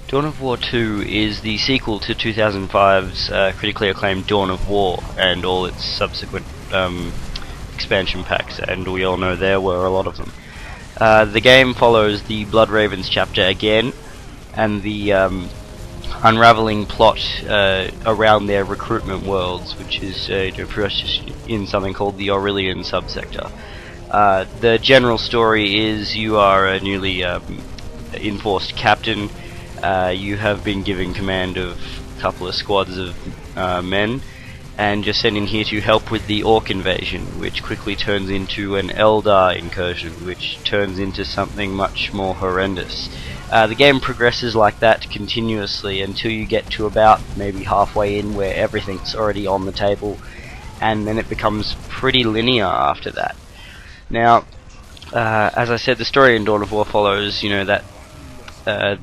Dawn of War 2 is the sequel to 2005's critically acclaimed Dawn of War and all its subsequent expansion packs, and we all know there were a lot of them. The game follows the Blood Ravens chapter again, and the unraveling plot around their recruitment worlds, which is pretty much just in something called the Aurelian subsector. The general story is you are a newly enforced captain. You have been given command of a couple of squads of men, and you're sent in here to help with the Orc invasion, which quickly turns into an Eldar incursion, which turns into something much more horrendous. The game progresses like that continuously until you get to about maybe halfway in, where everything's already on the table, and then it becomes pretty linear after that. Now, as I said, the story in Dawn of War follows, that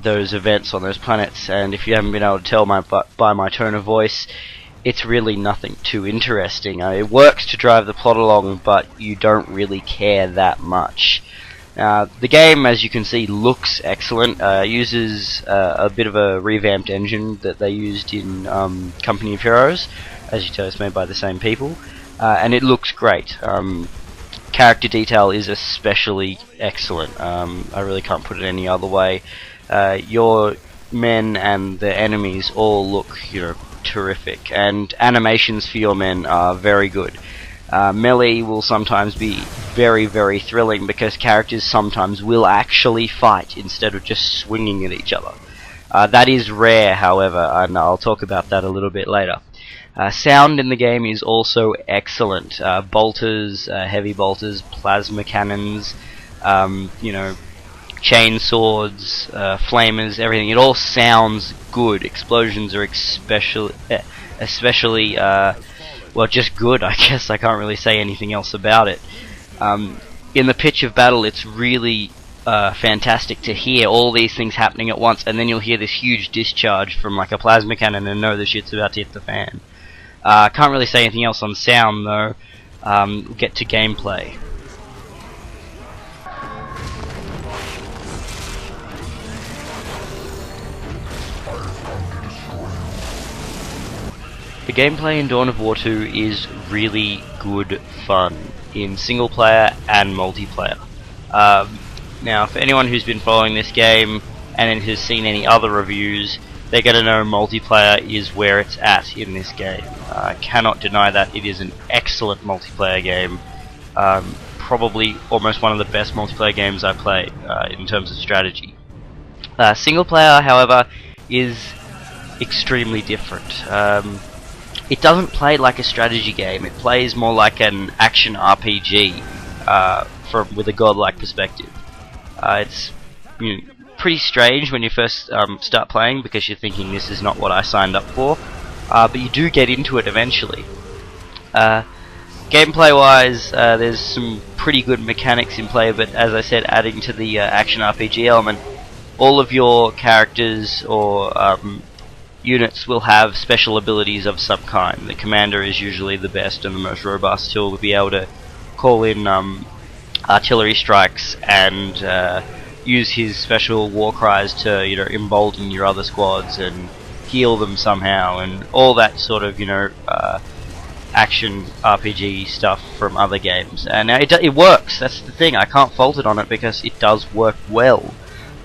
those events on those planets, and if you haven't been able to tell by my tone of voice, it's really nothing too interesting. It works to drive the plot along, but you don't really care that much. The game, as you can see, looks excellent. Uses a bit of a revamped engine that they used in Company of Heroes. As you tell, it's made by the same people, and it looks great. Character detail is especially excellent. I really can't put it any other way. Your men and the enemies all look, terrific, and animations for your men are very good. Melee will sometimes be very, very thrilling because characters sometimes will actually fight instead of just swinging at each other. That is rare, however, and I'll talk about that a little bit later. Sound in the game is also excellent. Bolters, heavy bolters, plasma cannons, chainswords, flamers, everything. It all sounds good. Explosions are especially well, just good, I guess. I can't really say anything else about it. In the pitch of battle, it's really fantastic to hear all these things happening at once, and then you'll hear this huge discharge from like a plasma cannon and know the shit's about to hit the fan. Can't really say anything else on sound though. We'll get to gameplay. The gameplay in Dawn of War 2 is really good fun in single player and multiplayer. Now, for anyone who's been following this game and has seen any other reviews, they're going to know multiplayer is where it's at in this game. I cannot deny that. It is an excellent multiplayer game. Probably almost one of the best multiplayer games I play in terms of strategy. Single player, however, is extremely different. It doesn't play like a strategy game. It plays more like an action RPG with a godlike perspective. It's pretty strange when you first start playing because you're thinking this is not what I signed up for, but you do get into it eventually. Gameplay wise, there's some pretty good mechanics in play, but as I said, adding to the action RPG element, all of your characters or units will have special abilities of some kind. The commander is usually the best and the most robust. He'll be able to call in artillery strikes and use his special war cries to embolden your other squads and heal them somehow, and all that sort of action RPG stuff from other games. And it works. That's the thing. I can't fault it on it because it does work well.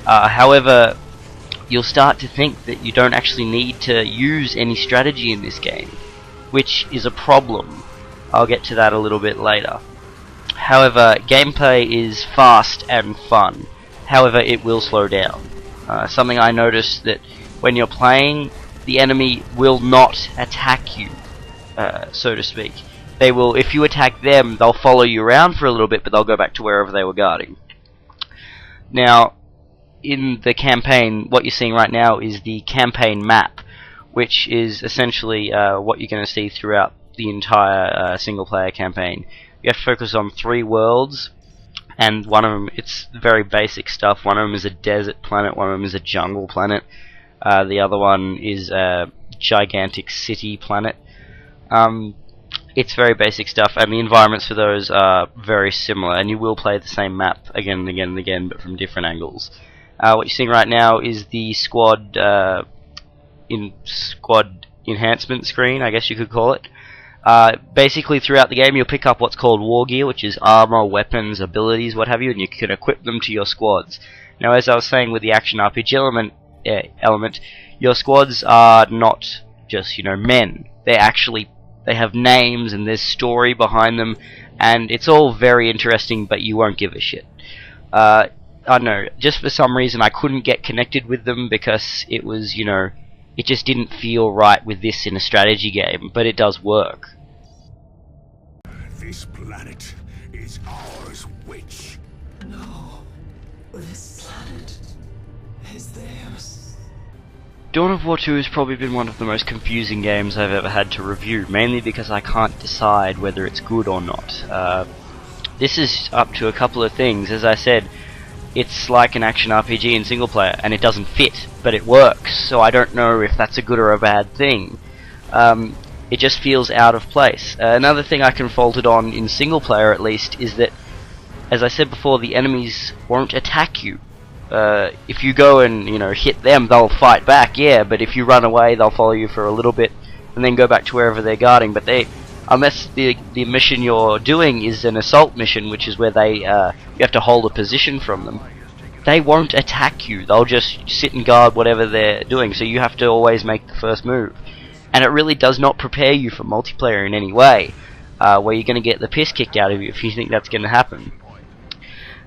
However, you'll start to think that you don't actually need to use any strategy in this game, which is a problem. I'll get to that a little bit later. However, gameplay is fast and fun. However, it will slow down. Something I noticed that when you're playing, the enemy will not attack you, so to speak. They will, if you attack them, they'll follow you around for a little bit, but they'll go back to wherever they were guarding. Now, in the campaign, what you're seeing right now is the campaign map, which is essentially what you're going to see throughout the entire single-player campaign. You have to focus on 3 worlds, and one of them, it's very basic stuff. One of them is a desert planet, one of them is a jungle planet, the other one is a gigantic city planet. It's very basic stuff, and the environments for those are very similar, and you will play the same map again and again and again, but from different angles. What you're seeing right now is the squad enhancement screen, I guess you could call it. Basically, throughout the game, you'll pick up what's called war gear, which is armor, weapons, abilities, what have you, and you can equip them to your squads. Now, as I was saying with the action RPG element, your squads are not just, you know, men. They have names and there's story behind them, and it's all very interesting, but you won't give a shit. I don't know, just for some reason I couldn't get connected with them because it was, you know, it just didn't feel right with this in a strategy game, but it does work. This planet is ours, witch. No, this planet is theirs. Dawn of War 2 has probably been one of the most confusing games I've ever had to review, mainly because I can't decide whether it's good or not. This is up to a couple of things. As I said, it's like an action RPG in single player, and it doesn't fit, but it works, so I don't know if that's a good or a bad thing. It just feels out of place. Another thing I can fault it on, in single player at least, is that, as I said before, the enemies won't attack you. If you go and, you know, hit them, they'll fight back, yeah, but if you run away, they'll follow you for a little bit, and then go back to wherever they're guarding, but unless the mission you're doing is an assault mission, which is where you have to hold a position from them, they won't attack you. They'll just sit and guard whatever they're doing, so you have to always make the first move. And it really does not prepare you for multiplayer in any way, where you're going to get the piss kicked out of you if you think that's going to happen.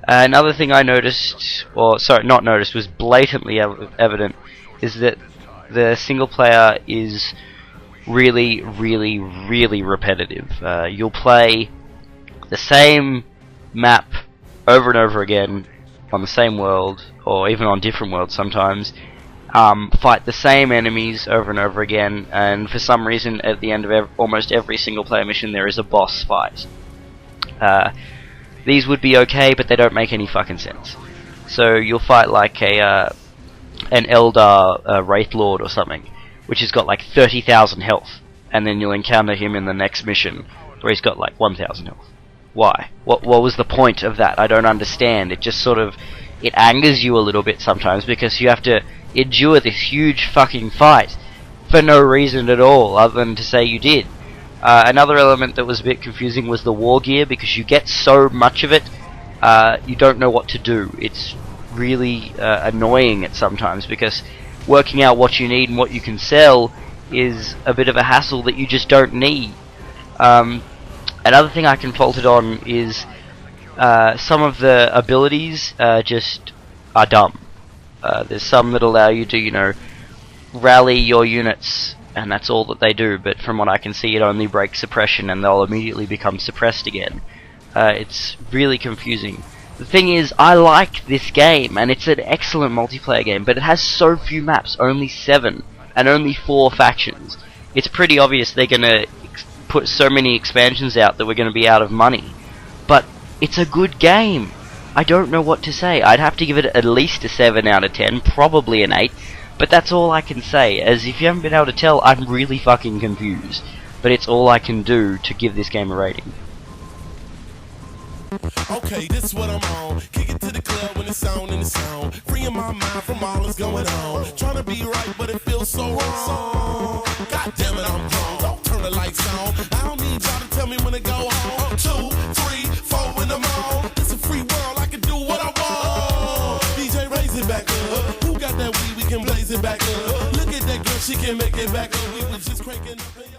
Another thing I noticed, or sorry, not noticed, was blatantly evident, is that the single player is really, really, really repetitive. You'll play the same map over and over again on the same world, or even on different worlds sometimes, fight the same enemies over and over again, and for some reason at the end of almost every single player mission there is a boss fight. These would be okay, but they don't make any fucking sense. So you'll fight like an Eldar Wraith Lord or something, which has got like 30,000 health, and then you'll encounter him in the next mission where he's got like 1,000 health. Why? What was the point of that? I don't understand. It just sort of, it angers you a little bit sometimes because you have to endure this huge fucking fight for no reason at all other than to say you did. Another element that was a bit confusing was the war gear, because you get so much of it, you don't know what to do. It's really annoying at sometimes, because working out what you need and what you can sell is a bit of a hassle that you just don't need. Another thing I can fault it on is some of the abilities just are dumb. There's some that allow you to, you know, rally your units, and that's all that they do, but from what I can see it only breaks suppression and they'll immediately become suppressed again. It's really confusing. The thing is, I like this game, and it's an excellent multiplayer game, but it has so few maps, only 7, and only 4 factions. It's pretty obvious they're gonna put so many expansions out that we're gonna be out of money. But it's a good game. I don't know what to say. I'd have to give it at least a 7 out of 10, probably an 8, but that's all I can say, as if you haven't been able to tell, I'm really fucking confused. But it's all I can do to give this game a rating. Okay, this what I'm on. Kick it to the club when it's on in the sound. Freeing my mind from all that's going on. Trying to be right, but it feels so wrong. God damn it, I'm grown. Don't turn the lights on. I don't need y'all to tell me when to go home. 2, 3, 4 in the morning. It's a free world, I can do what I want. DJ, raise it back up. Who got that weed? We can blaze it back up. Look at that girl, she can make it back up. We was just cranking up.